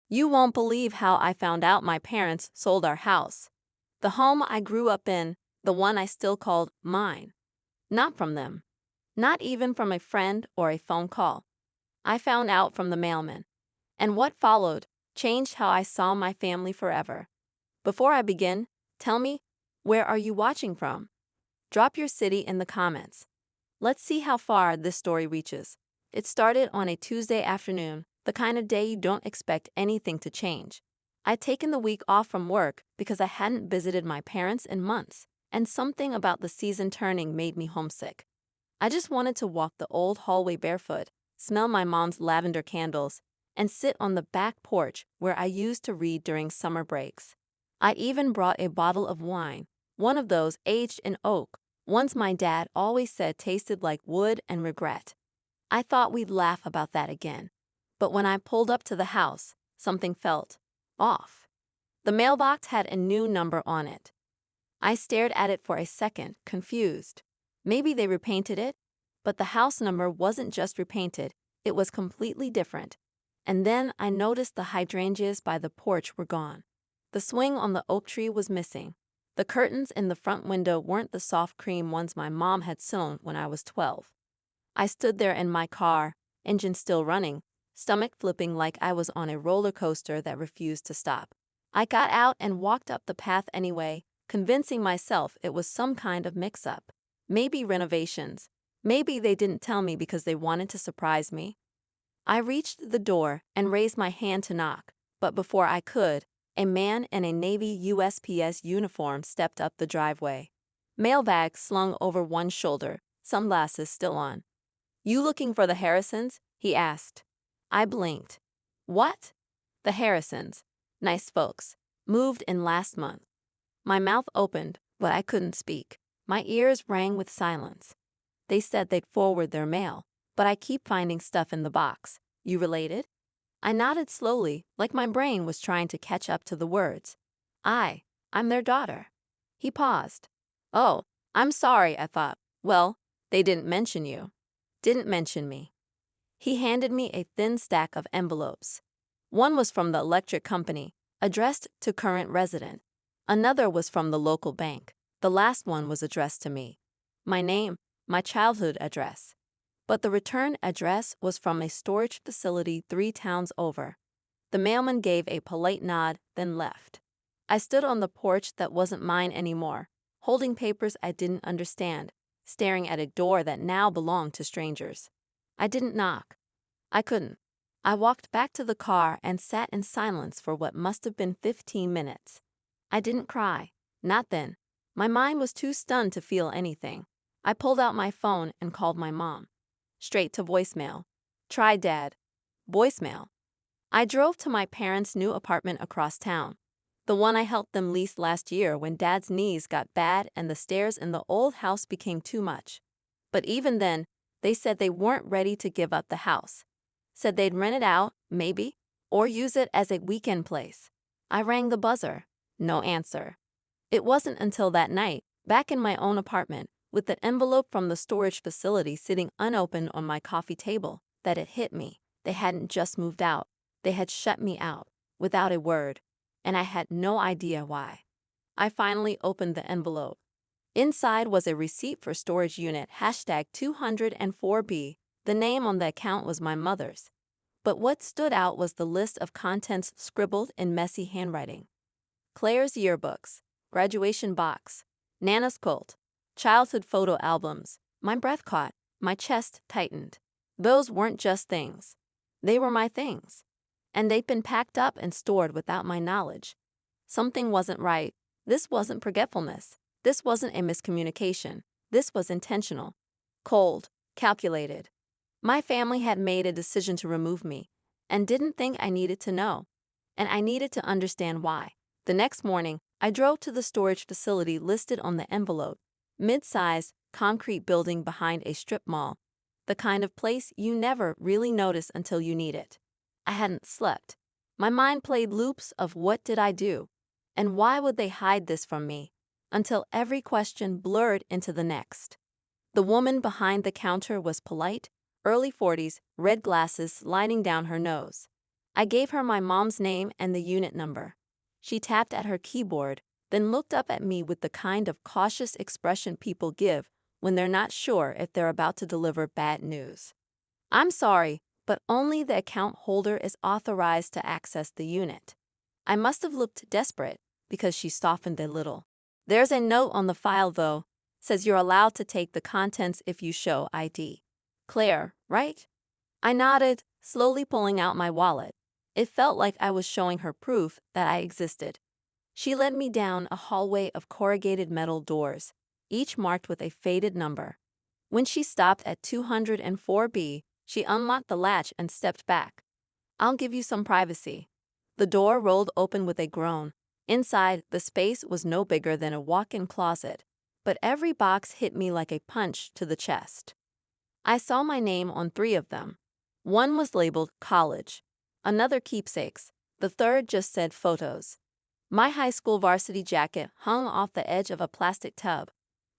You won't believe how I found out my parents sold our house. The home I grew up in, the one I still called mine. Not from them. Not even from a friend or a phone call. I found out from the mailman. And what followed changed how I saw my family forever. Before I begin, tell me, where are you watching from? Drop your city in the comments. Let's see how far this story reaches. It started on a Tuesday afternoon, the kind of day you don't expect anything to change. I'd taken the week off from work because I hadn't visited my parents in months, and something about the season turning made me homesick. I just wanted to walk the old hallway barefoot, smell my mom's lavender candles, and sit on the back porch where I used to read during summer breaks. I even brought a bottle of wine, one of those aged in oak, ones my dad always said tasted like wood and regret. I thought we'd laugh about that again. But when I pulled up to the house, something felt off. The mailbox had a new number on it. I stared at it for a second, confused. Maybe they repainted it? But the house number wasn't just repainted, it was completely different. And then I noticed the hydrangeas by the porch were gone. The swing on the oak tree was missing. The curtains in the front window weren't the soft cream ones my mom had sewn when I was 12. I stood there in my car, engine still running, stomach flipping like I was on a roller coaster that refused to stop. I got out and walked up the path anyway, convincing myself it was some kind of mix-up. Maybe renovations. Maybe they didn't tell me because they wanted to surprise me. I reached the door and raised my hand to knock, but before I could, a man in a Navy USPS uniform stepped up the driveway. Mail bag slung over one shoulder, sunglasses still on. "You looking for the Harrisons?" he asked. I blinked. What? The Harrisons. Nice folks. Moved in last month. My mouth opened, but I couldn't speak. My ears rang with silence. They said they'd forward their mail, but I keep finding stuff in the box. You related? I nodded slowly, like my brain was trying to catch up to the words. I'm their daughter. He paused. Oh, I'm sorry, I thought. Well, they didn't mention you. Didn't mention me. He handed me a thin stack of envelopes. One was from the electric company, addressed to current resident. Another was from the local bank. The last one was addressed to me. My name, my childhood address. But the return address was from a storage facility 3 towns over. The mailman gave a polite nod, then left. I stood on the porch that wasn't mine anymore, holding papers I didn't understand, staring at a door that now belonged to strangers. I didn't knock. I couldn't. I walked back to the car and sat in silence for what must have been 15 minutes. I didn't cry. Not then. My mind was too stunned to feel anything. I pulled out my phone and called my mom. Straight to voicemail. Try Dad. Voicemail. I drove to my parents' new apartment across town. The one I helped them lease last year when Dad's knees got bad and the stairs in the old house became too much. But even then, they said they weren't ready to give up the house. Said they'd rent it out, maybe, or use it as a weekend place. I rang the buzzer. No answer. It wasn't until that night, back in my own apartment, with the envelope from the storage facility sitting unopened on my coffee table, that it hit me. They hadn't just moved out. They had shut me out, without a word, and I had no idea why. I finally opened the envelope. Inside was a receipt for storage unit #204B. The name on the account was my mother's. But what stood out was the list of contents scribbled in messy handwriting. Claire's yearbooks, graduation box, Nana's quilt, childhood photo albums. My breath caught, my chest tightened. Those weren't just things. They were my things. And they'd been packed up and stored without my knowledge. Something wasn't right. This wasn't forgetfulness. This wasn't a miscommunication. This was intentional. Cold, calculated. My family had made a decision to remove me, and didn't think I needed to know. And I needed to understand why. The next morning, I drove to the storage facility listed on the envelope. Mid-sized, concrete building behind a strip mall. The kind of place you never really notice until you need it. I hadn't slept. My mind played loops of what did I do? And why would they hide this from me? Until every question blurred into the next. The woman behind the counter was polite, early 40s, red glasses sliding down her nose. I gave her my mom's name and the unit number. She tapped at her keyboard, then looked up at me with the kind of cautious expression people give when they're not sure if they're about to deliver bad news. I'm sorry, but only the account holder is authorized to access the unit. I must have looked desperate because she softened a little. There's a note on the file, though. Says you're allowed to take the contents if you show ID. Claire, right? I nodded, slowly pulling out my wallet. It felt like I was showing her proof that I existed. She led me down a hallway of corrugated metal doors, each marked with a faded number. When she stopped at 204B, she unlocked the latch and stepped back. I'll give you some privacy. The door rolled open with a groan. Inside, the space was no bigger than a walk-in closet, but every box hit me like a punch to the chest. I saw my name on 3 of them. One was labeled college, another keepsakes, the third just said photos. My high school varsity jacket hung off the edge of a plastic tub.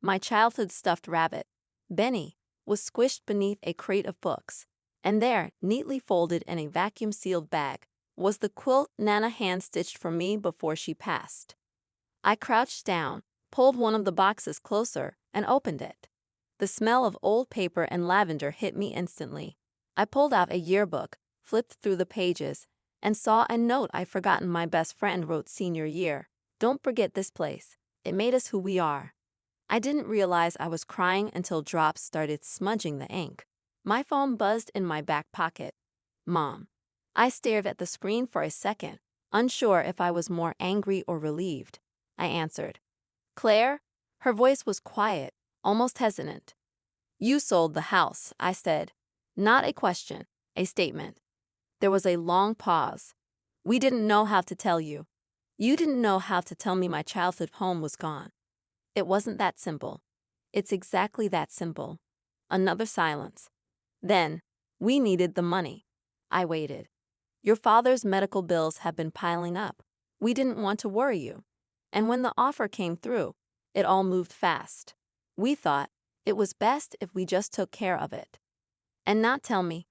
My childhood stuffed rabbit, Benny, was squished beneath a crate of books. And there, neatly folded in a vacuum-sealed bag, was the quilt Nana hand-stitched for me before she passed. I crouched down, pulled one of the boxes closer, and opened it. The smell of old paper and lavender hit me instantly. I pulled out a yearbook, flipped through the pages, and saw a note I'd forgotten my best friend wrote senior year. Don't forget this place. It made us who we are. I didn't realize I was crying until drops started smudging the ink. My phone buzzed in my back pocket. Mom. I stared at the screen for a second, unsure if I was more angry or relieved. I answered. Claire? Her voice was quiet, almost hesitant. You sold the house, I said. Not a question, a statement. There was a long pause. We didn't know how to tell you. You didn't know how to tell me my childhood home was gone. It wasn't that simple. It's exactly that simple. Another silence. Then, we needed the money. I waited. Your father's medical bills have been piling up. We didn't want to worry you. And when the offer came through, it all moved fast. We thought it was best if we just took care of it. And not tell me.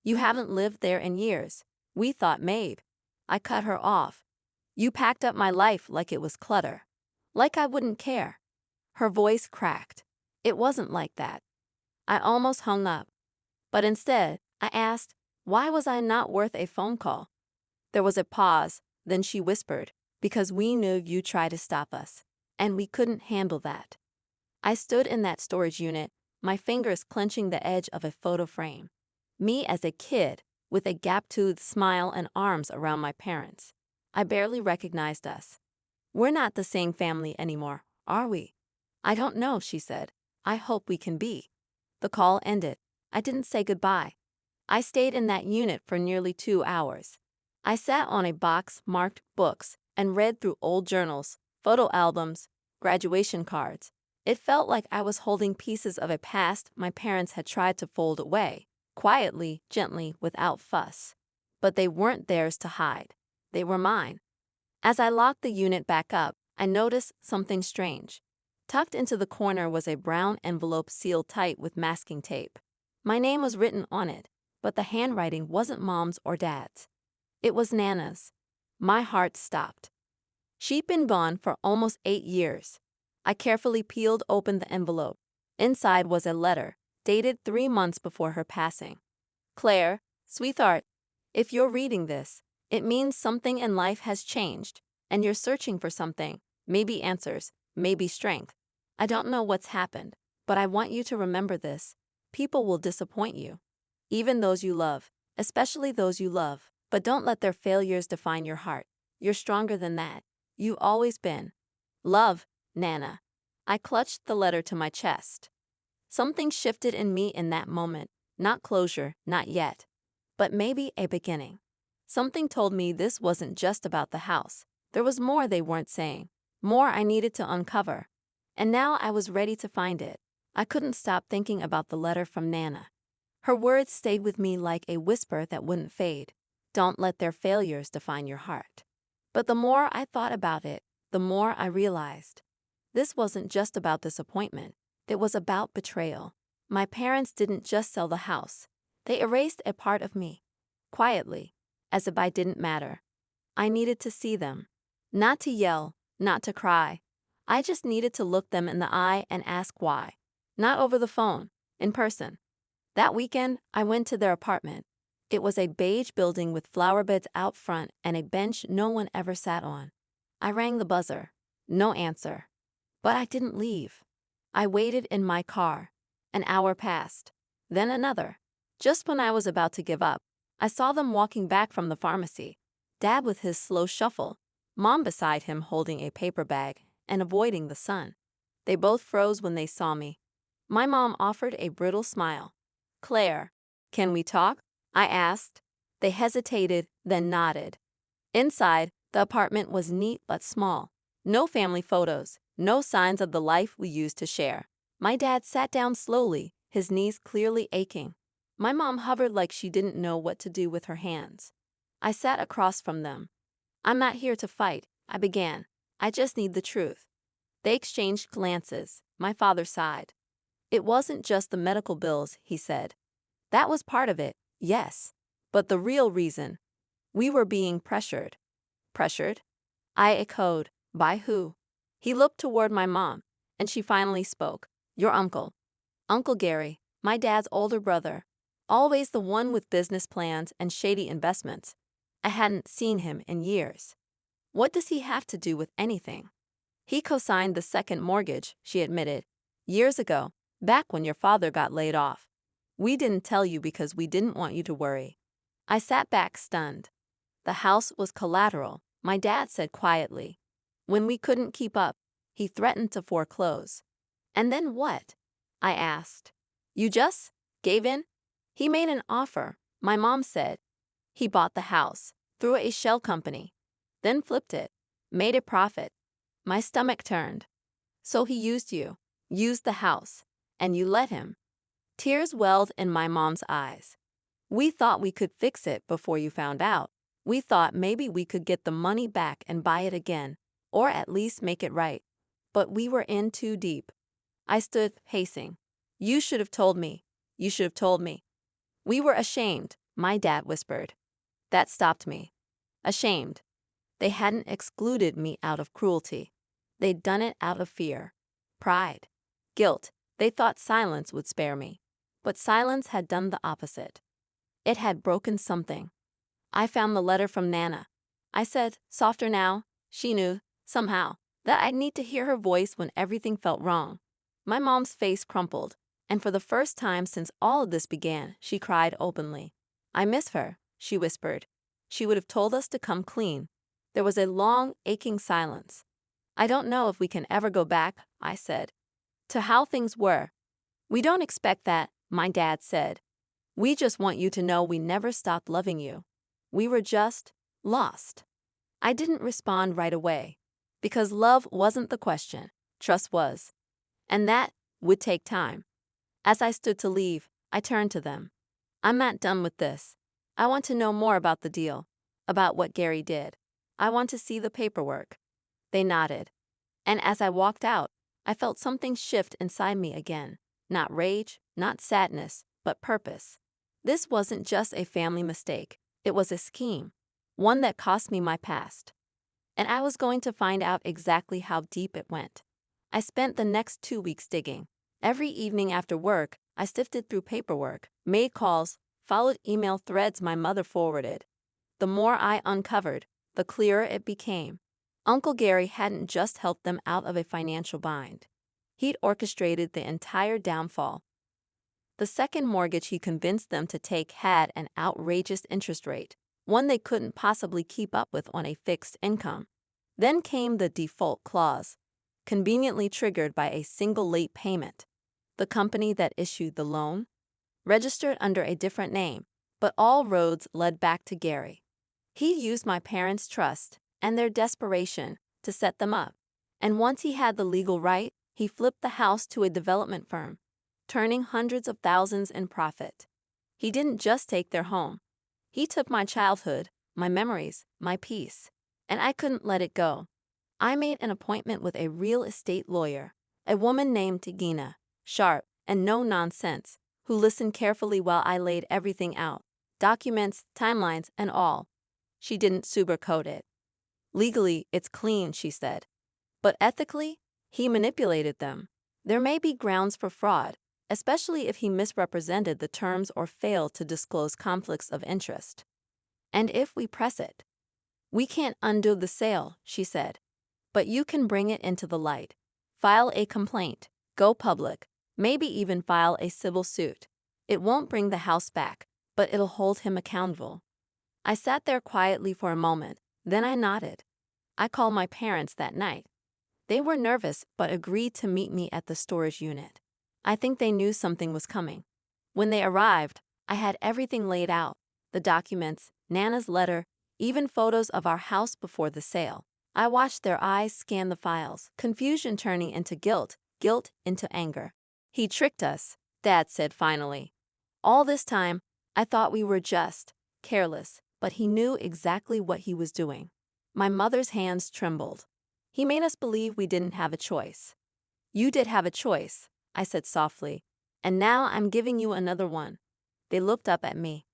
You haven't lived there in years. We thought maybe. I cut her off. You packed up my life like it was clutter. Like I wouldn't care. Her voice cracked. It wasn't like that. I almost hung up. But instead, I asked, why was I not worth a phone call? There was a pause, then she whispered, because we knew you'd try to stop us, and we couldn't handle that. I stood in that storage unit, my fingers clenching the edge of a photo frame. Me as a kid, with a gap-toothed smile and arms around my parents. I barely recognized us. We're not the same family anymore, are we? I don't know, she said. I hope we can be. The call ended. I didn't say goodbye. I stayed in that unit for nearly 2 hours. I sat on a box marked books and read through old journals, photo albums, graduation cards. It felt like I was holding pieces of a past my parents had tried to fold away, quietly, gently, without fuss. But they weren't theirs to hide. They were mine. As I locked the unit back up, I noticed something strange. Tucked into the corner was a brown envelope sealed tight with masking tape. My name was written on it, but the handwriting wasn't Mom's or Dad's. It was Nana's. My heart stopped. She'd been gone for almost 8 years. I carefully peeled open the envelope. Inside was a letter, dated 3 months before her passing. Claire, sweetheart, if you're reading this, it means something in life has changed, and you're searching for something, maybe answers, maybe strength. I don't know what's happened, but I want you to remember this. People will disappoint you. Even those you love, especially those you love. But don't let their failures define your heart. You're stronger than that. You've always been. Love, Nana. I clutched the letter to my chest. Something shifted in me in that moment. Not closure, not yet. But maybe a beginning. Something told me this wasn't just about the house. There was more they weren't saying. More I needed to uncover. And now I was ready to find it. I couldn't stop thinking about the letter from Nana. Her words stayed with me like a whisper that wouldn't fade. Don't let their failures define your heart. But the more I thought about it, the more I realized. This wasn't just about disappointment. It was about betrayal. My parents didn't just sell the house. They erased a part of me. Quietly. as if I didn't matter. I needed to see them. Not to yell, not to cry. I just needed to look them in the eye and ask why. Not over the phone, in person. That weekend, I went to their apartment. It was a beige building with flower beds out front and a bench no one ever sat on. I rang the buzzer. No answer. But I didn't leave. I waited in my car. An hour passed. Then another. Just when I was about to give up, I saw them walking back from the pharmacy. Dad with his slow shuffle, Mom beside him holding a paper bag and avoiding the sun. They both froze when they saw me. My mom offered a brittle smile. "Claire, can we talk?" I asked. They hesitated, then nodded. Inside, the apartment was neat but small. No family photos, no signs of the life we used to share. My dad sat down slowly, his knees clearly aching. My mom hovered like she didn't know what to do with her hands. I sat across from them. "I'm not here to fight," I began. "I just need the truth." They exchanged glances. My father sighed. "It wasn't just the medical bills," he said. "That was part of it, yes. But the real reason, we were being pressured." "Pressured?" I echoed. "By who?" He looked toward my mom, and she finally spoke. "Your uncle. Uncle Gary, my dad's older brother. Always the one with business plans and shady investments. I hadn't seen him in years." "What does he have to do with anything?" "He co-signed the second mortgage," she admitted. "Years ago, back when your father got laid off. We didn't tell you because we didn't want you to worry." I sat back stunned. "The house was collateral," my dad said quietly. "When we couldn't keep up, he threatened to foreclose." "And then what?" I asked. "You just gave in?" "He made an offer," my mom said. "He bought the house, through a shell company, then flipped it, made a profit." My stomach turned. "So he used you, used the house, and you let him?" Tears welled in my mom's eyes. "We thought we could fix it before you found out. We thought maybe we could get the money back and buy it again, or at least make it right. But we were in too deep." I stood, pacing. "You should have told me. You should have told me." "We were ashamed," my dad whispered. That stopped me. Ashamed. They hadn't excluded me out of cruelty. They'd done it out of fear, pride, guilt. They thought silence would spare me. But silence had done the opposite. It had broken something. I found the letter from Nana. I said, softer now. She knew, somehow, that I'd need to hear her voice when everything felt wrong. My mom's face crumpled, and for the first time since all of this began, she cried openly. "I miss her," she whispered. "She would have told us to come clean." There was a long, aching silence. "I don't know if we can ever go back," I said, "to how things were." "We don't expect that," my dad said. "We just want you to know we never stopped loving you. We were just lost." I didn't respond right away, because love wasn't the question, trust was. And that would take time. As I stood to leave, I turned to them. "I'm not done with this. I want to know more about the deal, about what Gary did. I want to see the paperwork." They nodded. And as I walked out, I felt something shift inside me again. Not rage, not sadness, but purpose. This wasn't just a family mistake. It was a scheme, one that cost me my past. And I was going to find out exactly how deep it went. I spent the next 2 weeks digging. Every evening after work, I sifted through paperwork, made calls, followed email threads my mother forwarded. The more I uncovered, the clearer it became. Uncle Gary hadn't just helped them out of a financial bind. He'd orchestrated the entire downfall. The second mortgage he convinced them to take had an outrageous interest rate, one they couldn't possibly keep up with on a fixed income. Then came the default clause, conveniently triggered by a single late payment. The company that issued the loan, registered under a different name, but all roads led back to Gary. He used my parents' trust and their desperation to set them up. And once he had the legal right, he flipped the house to a development firm, turning hundreds of thousands in profit. He didn't just take their home. He took my childhood, my memories, my peace, and I couldn't let it go. I made an appointment with a real estate lawyer, a woman named Tigina, sharp and no nonsense, who listened carefully while I laid everything out, documents, timelines, and all. She didn't sugarcoat it. Legally, it's clean, she said. But ethically, he manipulated them. There may be grounds for fraud, especially if he misrepresented the terms or failed to disclose conflicts of interest. And if we press it, we can't undo the sale, she said. But you can bring it into the light. File a complaint, go public, maybe even file a civil suit. It won't bring the house back, but it'll hold him accountable. I sat there quietly for a moment, then I nodded. I called my parents that night. They were nervous but agreed to meet me at the storage unit. I think they knew something was coming. When they arrived, I had everything laid out, the documents, Nana's letter, even photos of our house before the sale. I watched their eyes scan the files, confusion turning into guilt, guilt into anger. He tricked us, Dad said finally. All this time, I thought we were just careless, but he knew exactly what he was doing. My mother's hands trembled. He made us believe we didn't have a choice. You did have a choice, I said softly, and now I'm giving you another one. They looked up at me.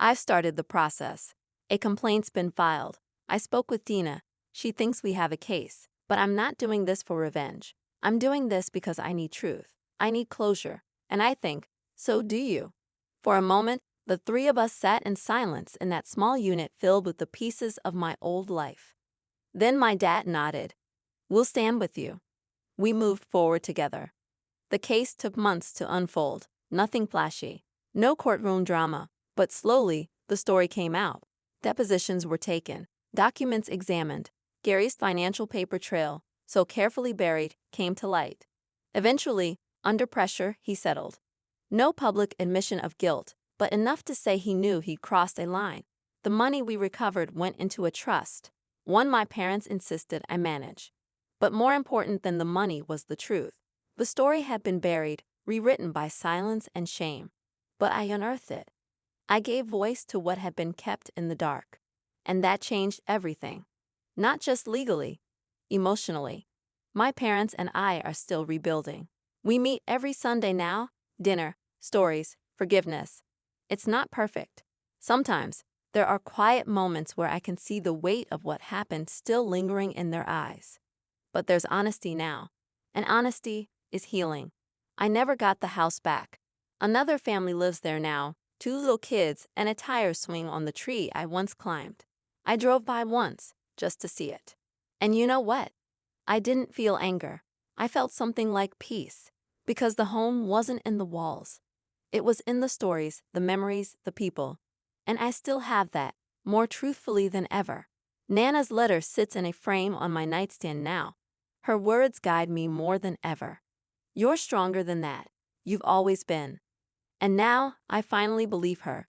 I've started the process. A complaint's been filed. I spoke with Dina. She thinks we have a case, but I'm not doing this for revenge. I'm doing this because I need truth. I need closure, and I think, so do you. For a moment, the three of us sat in silence in that small unit filled with the pieces of my old life. Then my dad nodded. We'll stand with you. We moved forward together. The case took months to unfold, nothing flashy, no courtroom drama, but slowly, the story came out. Depositions were taken, documents examined. Gary's financial paper trail, so carefully buried, came to light. Eventually, under pressure, he settled. No public admission of guilt, but enough to say he knew he'd crossed a line. The money we recovered went into a trust, one my parents insisted I manage. But more important than the money was the truth. The story had been buried, rewritten by silence and shame. But I unearthed it. I gave voice to what had been kept in the dark. And that changed everything. Not just legally, emotionally. My parents and I are still rebuilding. We meet every Sunday now, dinner, stories, forgiveness. It's not perfect. Sometimes, there are quiet moments where I can see the weight of what happened still lingering in their eyes. But there's honesty now, and honesty is healing. I never got the house back. Another family lives there now, 2 little kids and a tire swing on the tree I once climbed. I drove by once, just to see it. And you know what? I didn't feel anger. I felt something like peace, because the home wasn't in the walls. It was in the stories, the memories, the people. And I still have that, more truthfully than ever. Nana's letter sits in a frame on my nightstand now. Her words guide me more than ever. You're stronger than that. You've always been. And now, I finally believe her.